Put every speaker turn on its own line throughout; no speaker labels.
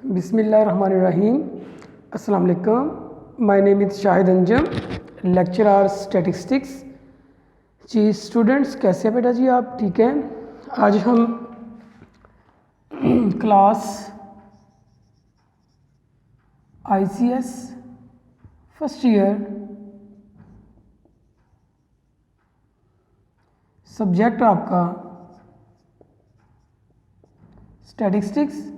बिस्मिल्लाहिर्रहमानिर्रहीम। अस्सलाम वालेकुम। My name is Shahid Anjum, lecturer statistics. जी स्टूडेंट्स, कैसे हैं बेटा जी आप? ठीक है। आज हम class ICS first year subject आपका स्टैटिस्टिक्स,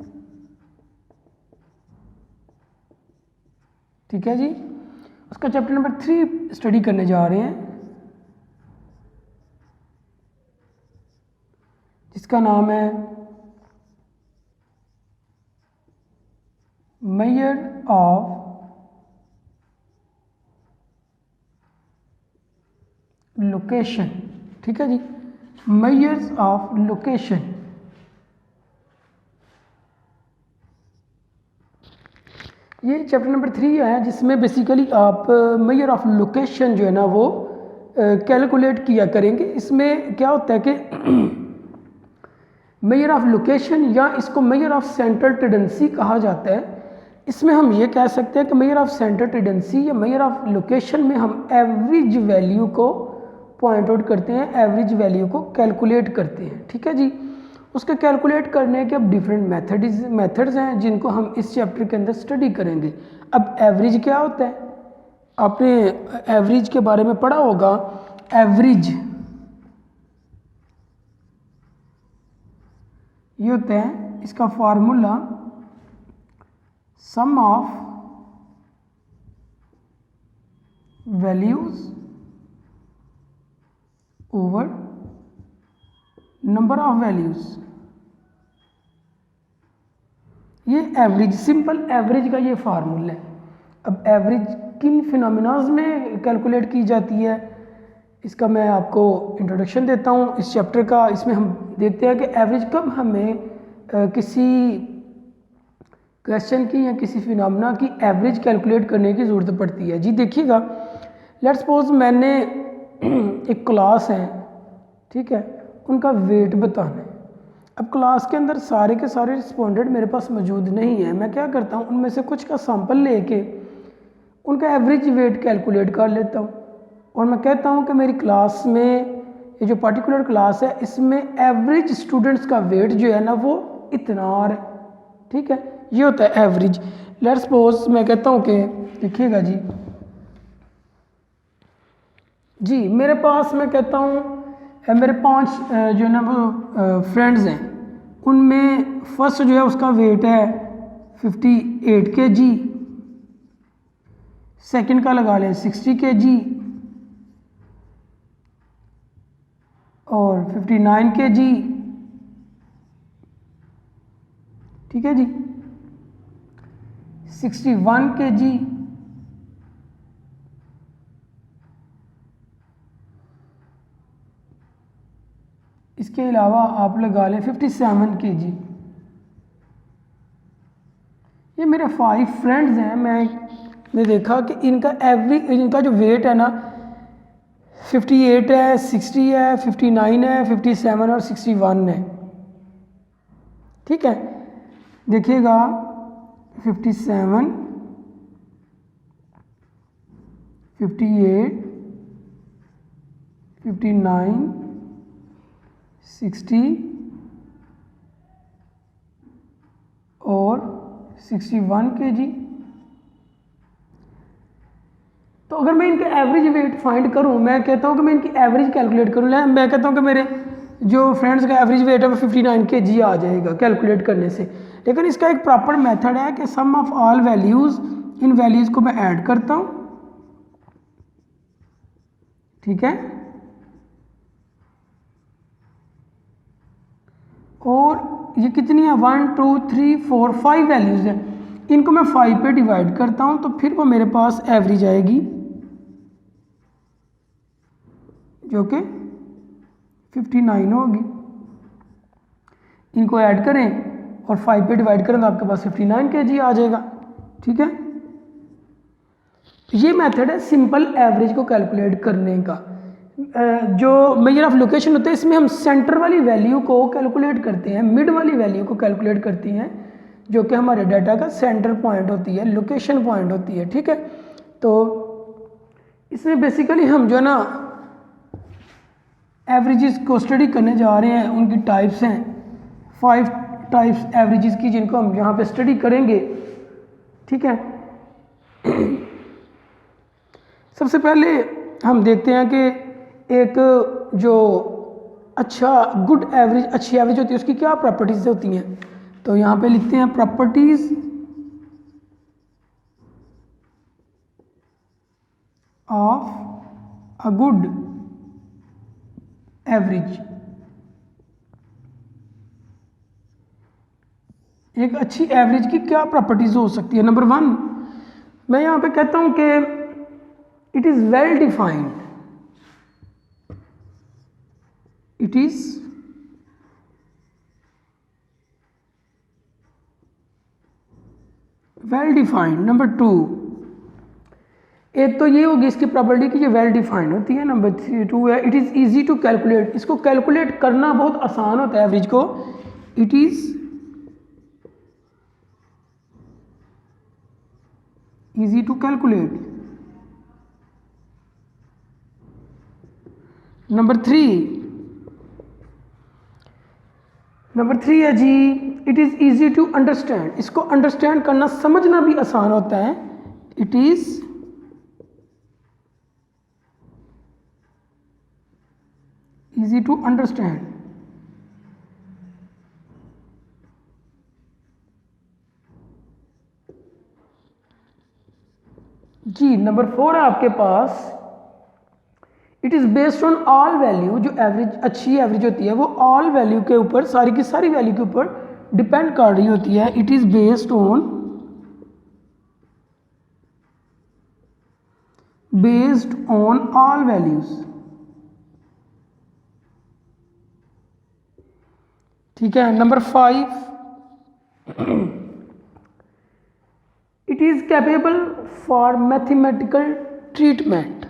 ठीक है जी, उसका चैप्टर नंबर 3 स्टडी करने जा रहे हैं, जिसका नाम है मेजर ऑफ लोकेशन। ठीक है जी, मेजर्स ऑफ लोकेशन। ये चैप्टर नंबर 3 है, जिसमें बेसिकली आप मेजर ऑफ लोकेशन जो है ना वो कैलकुलेट किया करेंगे। इसमें क्या होता है कि मेजर ऑफ लोकेशन या इसको मेजर ऑफ सेंट्रल टेंडेंसी कहा जाता है। इसमें हम ये कह सकते हैं कि मेजर ऑफ सेंट्रल टेंडेंसी या मेजर ऑफ लोकेशन में हम एवरेज वैल्यू को पॉइंट आउट करते हैं, एवरेज वैल्यू को कैलकुलेट करते हैं। ठीक है जी, उसके कैलकुलेट करने के अब डिफरेंट मेथड्स हैं जिनको हम इस चैप्टर के अंदर स्टडी करेंगे। अब एवरेज क्या होता है? आपने एवरेज के बारे में पढ़ा होगा। एवरेज ये होता है, इसका formula sum of values over number of values. ये एवरेज, सिंपल एवरेज का ये फार्मूला है। अब एवरेज किन फिनोमिनाज में कैलकुलेट की जाती है, इसका मैं आपको इंट्रोडक्शन देता हूँ इस चैप्टर का। इसमें हम देखते हैं कि एवरेज कब हमें किसी क्वेश्चन की या किसी फिनोमिना की एवरेज कैलकुलेट करने की ज़रूरत पड़ती है। जी देखिएगा, लेट्स सपोज मैंने एक क्लास है, ठीक है, उनका वेट बताना है। अब क्लास के अंदर सारे के सारे रिस्पोंडेंट मेरे पास मौजूद नहीं है। मैं क्या करता हूँ, उनमें से कुछ का सैंपल लेके उनका एवरेज वेट कैलकुलेट कर लेता हूँ और मैं कहता हूँ कि मेरी क्लास में, ये जो पर्टिकुलर क्लास है, इसमें एवरेज स्टूडेंट्स का वेट जो है ना वो इतना आ रहा है। ठीक है, ये होता है एवरेज। लेट्स सपोज मैं कहता हूँ कि देखिएगा जी मेरे पास, मैं कहता हूँ मेरे 5 जो है ना वो फ्रेंड्स हैं, उनमें फर्स्ट जो है उसका वेट है 58 kg, सेकंड का लगा लें 60 kg और 59 kg। ठीक है जी, 61 kg, इसके अलावा आप लगा लें 57 kg। ये मेरे 5 फ्रेंड्स हैं। मैंने देखा कि इनका एवरेज, इनका जो वेट है ना 58 है, 60 है, 59 है, 57 और 61 है। ठीक है, देखिएगा 57, 58, 59, 60 और 61 kg। तो अगर मैं इनके एवरेज वेट फाइंड करूं, मैं कहता हूं कि मैं इनकी एवरेज कैलकुलेट करूं, मैं कहता हूं कि मेरे जो फ्रेंड्स का एवरेज वेट है वो 59 kg आ जाएगा कैलकुलेट करने से। लेकिन इसका एक प्रॉपर मेथड है कि सम ऑफ ऑल वैल्यूज़, इन वैल्यूज़ को मैं ऐड करता हूं। ठीक है, और ये कितनी है, 1 2 3 4 5 वैल्यूज़ है, इनको मैं 5 पे डिवाइड करता हूँ, तो फिर वो मेरे पास एवरेज आएगी जो कि 59 होगी। इनको ऐड करें और 5 पे डिवाइड करें तो आपके पास 59 kg आ जाएगा। ठीक है, ये मेथड है सिंपल एवरेज को कैलकुलेट करने का। जो मेजर ऑफ लोकेशन होता है, इसमें हम सेंटर वाली वैल्यू को कैलकुलेट करते हैं, मिड वाली वैल्यू को कैलकुलेट करते हैं, जो कि हमारे डाटा का सेंटर पॉइंट होती है, लोकेशन पॉइंट होती है, ठीक है। तो इसमें बेसिकली हम जो है ना एवरेजेस को स्टडी करने जा रहे हैं, उनकी टाइप्स हैं 5 टाइप्स एवरेजेस की, जिनको हम यहाँ पे स्टडी करेंगे, ठीक है। सबसे पहले हम देखते हैं कि एक जो अच्छा गुड एवरेज, अच्छी एवरेज होती है, उसकी क्या प्रॉपर्टीज़ होती हैं। तो यहाँ पे लिखते हैं properties of a good average. एक अच्छी एवरेज की क्या प्रॉपर्टीज़ हो सकती है। नंबर 1 मैं यहाँ पे कहता हूँ कि it is well defined, it is well defined. Number 2 एक तो ये होगी इसकी प्रॉपर्टी कि ये वेल डिफाइंड होती है। नंबर 2 है it is easy to calculate, इसको कैलकुलेट करना बहुत आसान होता है एवरेज को। It is easy to calculate. Number 3 है जी it is easy to understand, इसको अंडरस्टैंड करना, समझना भी आसान होता है। It is easy to understand. जी नंबर 4 है आपके पास it is based on all value. जो एवरेज, अच्छी एवरेज होती है वो ऑल वैल्यू के ऊपर, सारी की सारी वैल्यू के ऊपर डिपेंड कर रही होती है। It is based on all values, ठीक है। Number 5 it is capable for mathematical treatment,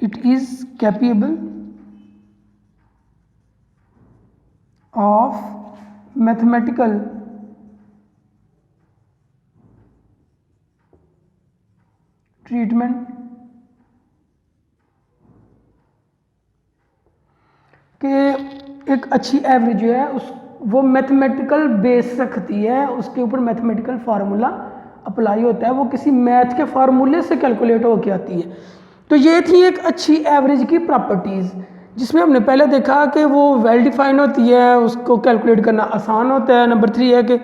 it is capable of mathematical treatment। कि एक अच्छी एवरेज जो है उस वो मैथमेटिकल बेस रखती है, उसके ऊपर मैथमेटिकल फार्मूला अप्लाई होता है, वो किसी मैथ के फार्मूले से कैलकुलेट होकर आती है। तो ये थी एक अच्छी एवरेज की प्रॉपर्टीज़, जिसमें हमने पहले देखा कि वो वेल डिफाइंड होती है, उसको कैलकुलेट करना आसान होता है। नंबर 3 है कि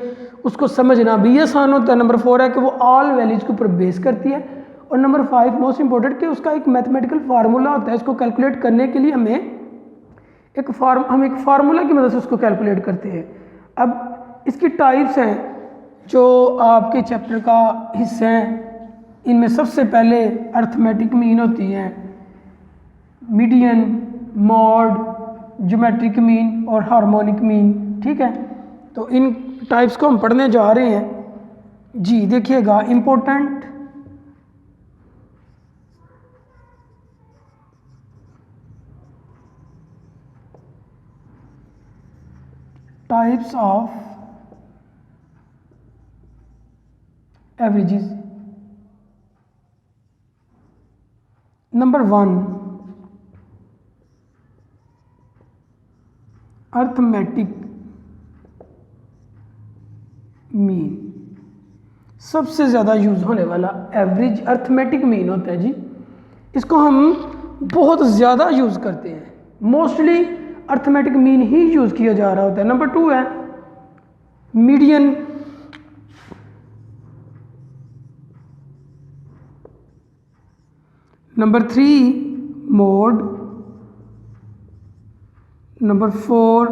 उसको समझना भी आसान होता है। नंबर 4 है कि वो ऑल वैल्यूज के ऊपर बेस करती है। और नंबर 5 मोस्ट इंपॉर्टेंट कि उसका एक मैथमेटिकल फार्मूला होता है, इसको कैलकुलेट करने के लिए हम एक फार्मूला की मदद से उसको कैलकुलेट करते हैं। अब इसकी टाइप्स हैं जो आपके चैप्टर का हिस्सा हैं। इनमें सबसे पहले अर्थमेटिक मीन होती है, मीडियन, मॉड, ज्योमेट्रिक मीन और हार्मोनिक मीन, ठीक है। तो इन टाइप्स को हम पढ़ने जा रहे हैं। जी देखिएगा important types of averages. Number 1 arithmetic mean, सबसे ज़्यादा यूज़ होने वाला एवरेज अर्थमेटिक मीन होता है जी। इसको हम बहुत ज़्यादा यूज़ करते हैं, mostly arithmetic mean he use किया जा रहा होता है। नंबर 2 है median. Number 3 mode. Number 4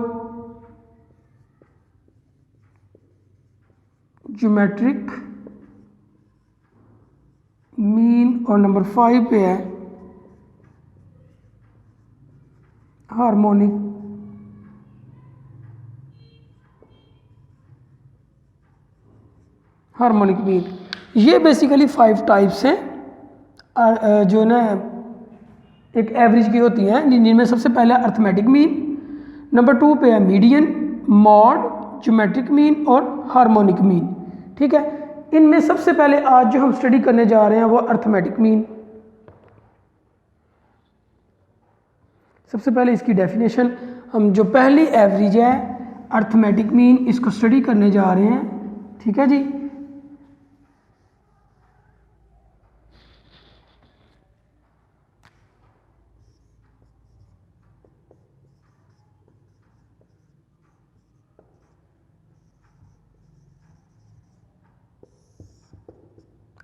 geometric mean और नंबर 5 पे है हार्मोनिक मीन। ये बेसिकली 5 टाइप्स हैं जो ना एक एवरेज की होती हैं, जिनमें सबसे पहले अर्थमेटिक मीन, नंबर 2 पे है मीडियन, मॉड, ज्योमेट्रिक मीन और हार्मोनिक मीन। ठीक है, इनमें सबसे पहले आज जो हम स्टडी करने जा रहे हैं वो अर्थमेटिक मीन। सबसे पहले इसकी डेफिनेशन, हम जो पहली एवरेज है अर्थमेटिक मीन, इसको स्टडी करने जा रहे हैं। ठीक है जी,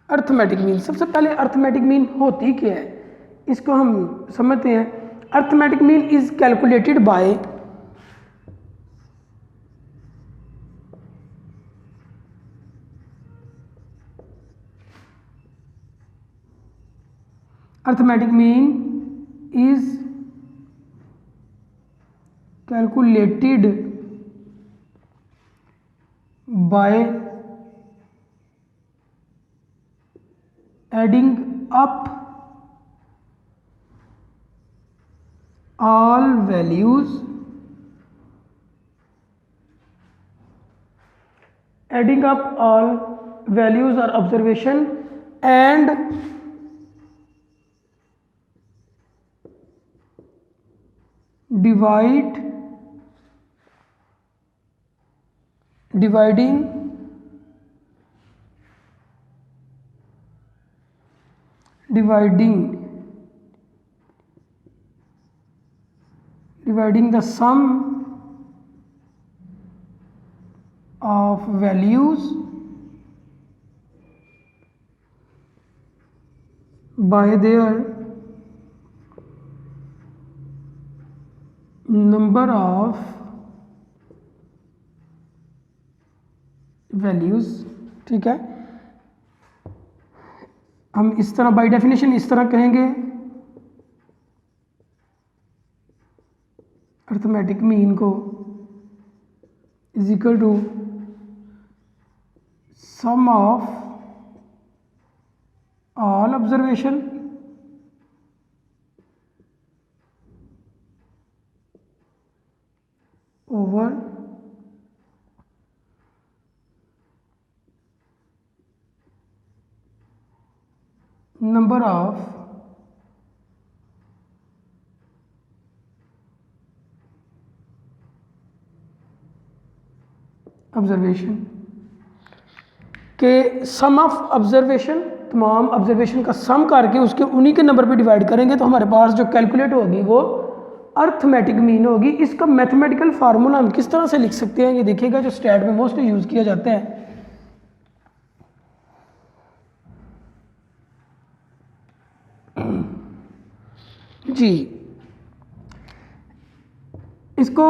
अर्थमेटिक मीन। सबसे पहले अर्थमेटिक मीन होती क्या है, इसको हम समझते हैं। Arithmetic mean is calculated by arithmetic mean is calculated by adding up all values or observation and dividing the sum of values by their number of values। ठीक है, हम इस तरह बाय डेफिनेशन इस तरह कहेंगे, अर्थमेटिक मीन को is equal to sum of all observation over number of observation के सम ऑफ ऑब्जर्वेशन, तमाम ऑब्जर्वेशन का सम करके उसके उन्हीं के नंबर पे डिवाइड करेंगे तो हमारे पास जो कैलकुलेट होगी वो अर्थमेटिक मीन होगी। इसका मैथमेटिकल फार्मूला हम किस तरह से लिख सकते हैं, ये देखिएगा, जो स्टैट में मोस्टली यूज़ किया जाता है। जी, इसको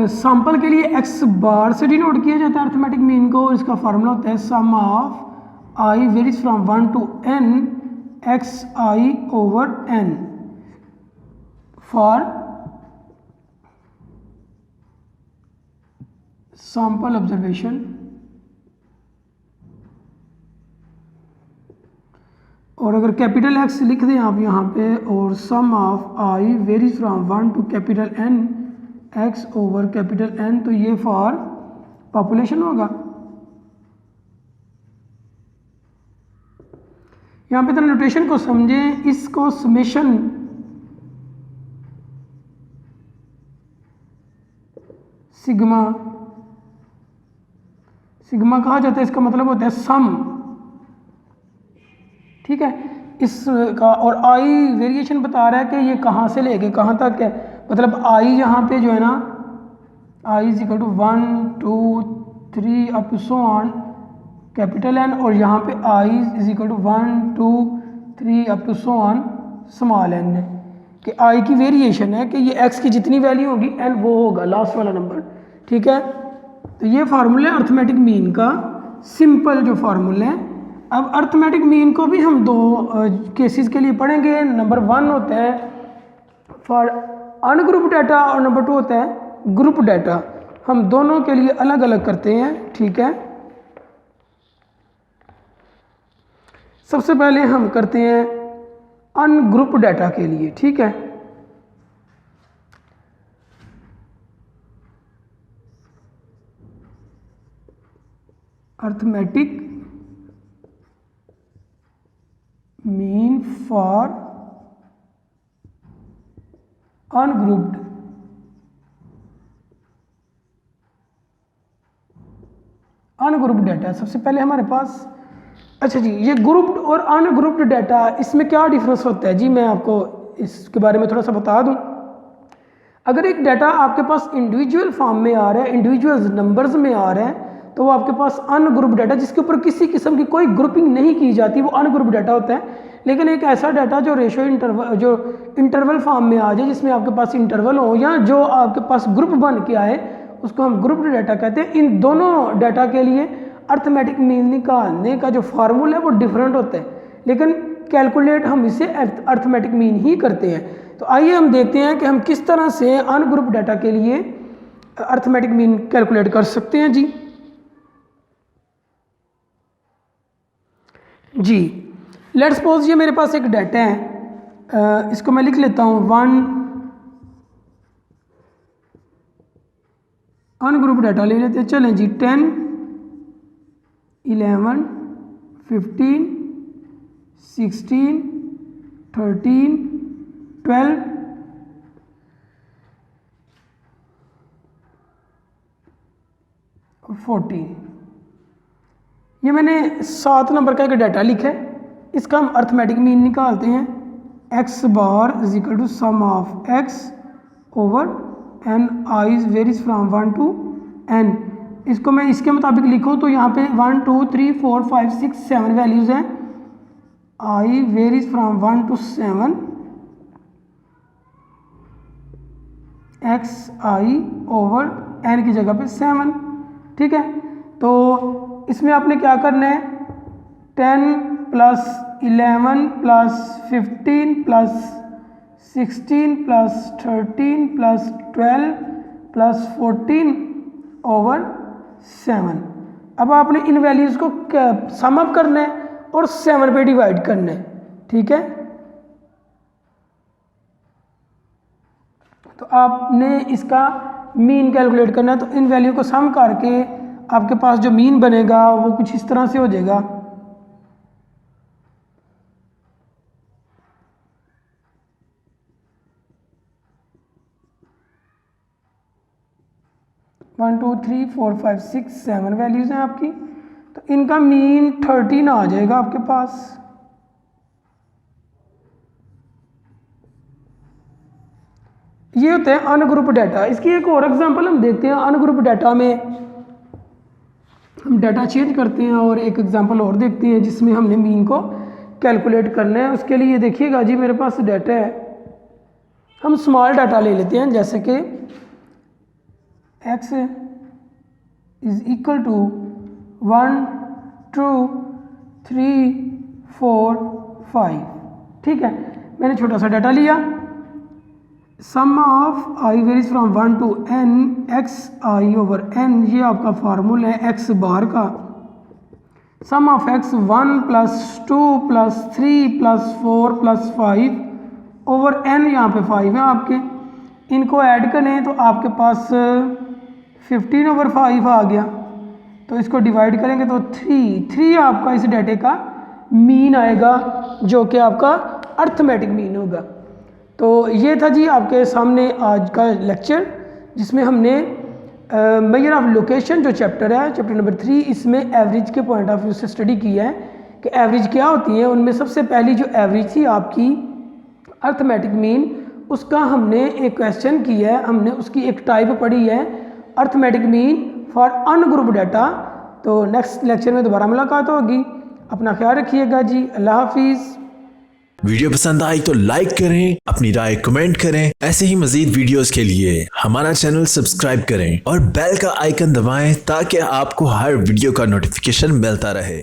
सैंपल के लिए x बार से डिनोट किया जाता है अर्थमेटिक मीन को। इसका फार्मूला होता है sum of i varies from 1 to n xi over n for sample observation और अगर कैपिटल X लिख दें आप यहाँ पे, और sum of i varies from 1 to capital N x over capital N, तो ये फॉर पॉपुलेशन होगा। यहाँ पे तो नोटेशन को समझें, इसको समेशन सिग्मा कहा जाता है। इसका मतलब होता है सम। ठीक है, इसका और आई वेरिएशन बता रहा है कि ये कहाँ से लेके कहाँ तक है। मतलब आई यहाँ पे जो है ना, i is equal to 1 2 3 up to so on capital N, और यहाँ पे i is equal to 1 2 3 up to so on small n है, कि आई की वेरिएशन है कि ये एक्स की जितनी वैल्यू होगी एन वो होगा लास्ट वाला नंबर। ठीक है, तो ये फार्मूला है अर्थमेटिक मीन का, सिंपल जो फार्मूला है। अब अर्थमेटिक मीन को भी हम दो केसेस के लिए पढ़ेंगे। नंबर 1 होता है फॉर अनग्रुप डाटा और नंबर 2 होता है ग्रुप डाटा। हम दोनों के लिए अलग अलग करते हैं। ठीक है, सबसे पहले हम करते हैं अनग्रुप डाटा के लिए। ठीक है, arithmetic mean for ungrouped data. सबसे पहले हमारे पास, अच्छा जी, ये ग्रुप्ड और अनग्रुप्ड डाटा, इसमें क्या डिफरेंस होता है जी, मैं आपको इसके बारे में थोड़ा सा बता दूं। अगर एक डाटा आपके पास इंडिविजुअल फॉर्म में आ रहा है, इंडिविजुअल नंबर्स में आ रहा है, तो वो आपके पास अनग्रुप्ड डाटा, जिसके ऊपर किसी किस्म की कोई ग्रुपिंग नहीं की जाती, वो अनग्रुप्ड डाटा होता है। लेकिन एक ऐसा डाटा जो इंटरवल फॉर्म में आ जाए, जिसमें आपके पास इंटरवल हो या जो आपके पास ग्रुप बन के आए, उसको हम ग्रुप्ड डाटा कहते हैं। इन दोनों डाटा के लिए अर्थमेटिक मीन निकालने का जो फार्मूला है वो डिफरेंट होता है, लेकिन कैलकुलेट हम इसे अर्थमेटिक मीन ही करते हैं। तो आइए हम देखते हैं कि हम किस तरह से अनग्रुप डाटा के लिए अर्थमेटिक मीन कैलकुलेट कर सकते हैं जी। लेट्स सपोज ये मेरे पास एक डाटा है, इसको मैं लिख लेता हूँ 1 अनग्रुप डाटा ले लेते हैं। चलें जी, 10 11 15 16 13 12 और 14। ये मैंने 7 नंबर का एक डाटा लिखा है, इसका हम अर्थमेटिक मीन निकालते हैं। x बार is equal to sum of x over n i varies from 1 to n। इसको मैं इसके मुताबिक लिखूँ तो यहाँ पे 1 2 3 4 5 6 7 वैल्यूज़ हैं। i varies from 1 to 7 x i over n की जगह पे 7। ठीक है, तो इसमें आपने क्या करना है, 10 plus 11 plus 15 plus 16 plus 13 plus 12 plus 14 over 7। अब आपने इन वैल्यूज़ को सम अप करना है और 7 पे डिवाइड करना है। ठीक है, तो आपने इसका मीन कैलकुलेट करना है। तो इन वैल्यू को सम करके आपके पास जो मीन बनेगा वो कुछ इस तरह से हो जाएगा। One two three four five six 7 values हैं आपकी, तो इनका मीन 13 आ जाएगा आपके पास। ये होता है अनग्रुप डाटा। इसकी एक और एग्जांपल हम देखते हैं। अनग्रुप डाटा में हम डाटा चेंज करते हैं और एक एग्जांपल और देखते हैं जिसमें हमने मीन को कैलकुलेट करना है। उसके लिए देखिएगा जी, मेरे पास डाटा है, हम स्मॉल डाटा ले लेते हैं, जैसे कि x इज इक्वल टू 1 2 3 4 5। ठीक है, मैंने छोटा सा डाटा लिया। Sum of i varies from 1 to n x i over n, ये आपका फार्मूला है x बार का। Sum of x 1 plus 2 plus 3 plus 4 plus 5 over n, यहाँ पे 5 है आपके। इनको ऐड करें तो आपके पास 15 ओवर 5 आ गया। तो इसको डिवाइड करेंगे तो 3 आपका इस डाटे का मीन आएगा, जो कि आपका अर्थमेटिक मीन होगा। तो ये था जी आपके सामने आज का लेक्चर, जिसमें हमने मेजर ऑफ लोकेशन जो चैप्टर है, चैप्टर नंबर 3, इसमें एवरेज के पॉइंट ऑफ व्यू से स्टडी किया है कि एवरेज क्या होती है। उनमें सबसे पहली जो एवरेज थी आपकी अर्थमेटिक मीन, उसका हमने एक क्वेश्चन किया है, हमने उसकी एक टाइप पढ़ी है arithmetic mean for ungroup data. तो नेक्स्ट लेक्चर में दोबारा मुलाकात होगी। अपना ख्याल रखिएगा जी, अल्लाह हाफिज़।
वीडियो पसंद आई तो लाइक करें, अपनी राय कमेंट करें। ऐसे ही मजीद वीडियोस के लिए हमारा चैनल सब्सक्राइब करें और बेल का आइकन दबाएं ताकि आपको हर वीडियो का नोटिफिकेशन मिलता रहे।